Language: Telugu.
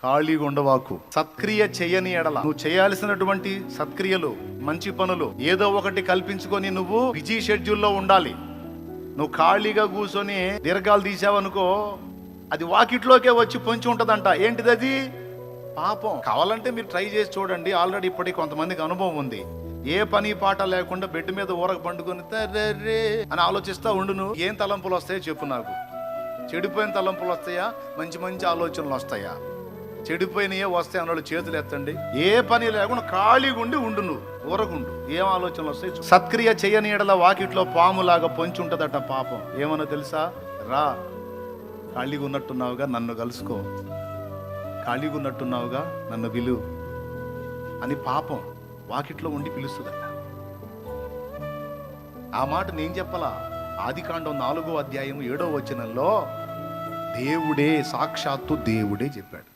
ఖాళీగా ఉండవాకు. సత్క్రియ చేయని ఎడల, నువ్వు చేయాల్సినటువంటి సత్క్రియలు, మంచి పనులు ఏదో ఒకటి కల్పించుకొని నువ్వు బిజీ షెడ్యూల్లో ఉండాలి. నువ్వు ఖాళీగా కూర్చొని దీర్ఘాలు తీసావనుకో, అది వాకిట్లోకే వచ్చి పొంచి ఉంటదంట. ఏంటిది అది? పాపం. కావాలంటే మీరు ట్రై చేసి చూడండి. ఆల్రెడీ ఇప్పటికి కొంతమందికి అనుభవం ఉంది. ఏ పని పాట లేకుండా బెడ్ మీద ఊరక పండుకొని తర్రే అని ఆలోచిస్తా ఉండును. ఏం తలంపులు వస్తాయో చెప్పు నాకు. చెడిపోయిన తలంపులు వస్తాయా, మంచి మంచి ఆలోచనలు వస్తాయా? చెడిపోయినయే వస్తాయి అన్నోళ్ళు చేతులు ఎత్తండి. ఏ పని లేకుండా ఖాళీగా ఉండి ఉండు, నువ్వు ఊరకుండు. ఏం ఆలోచనలు వస్తాయి? సత్క్రియ చేయని ఎడల వాకిట్లో పాములాగా పొంచి ఉంటదట పాపం. ఏమన్నా తెలుసా? రా, ఖాళీగా ఉన్నట్టున్నావుగా, నన్ను కలుసుకో. ఖాళీగా ఉన్నట్టున్నావుగా, నన్ను పిలువు అని పాపం వాకిట్లో ఉండి పిలుస్తుందట. ఆ మాట నేను చెప్పలా. ఆదికాండం 4వ అధ్యాయం 7వ వచనంలో దేవుడే, సాక్షాత్తు దేవుడే చెప్పాడు.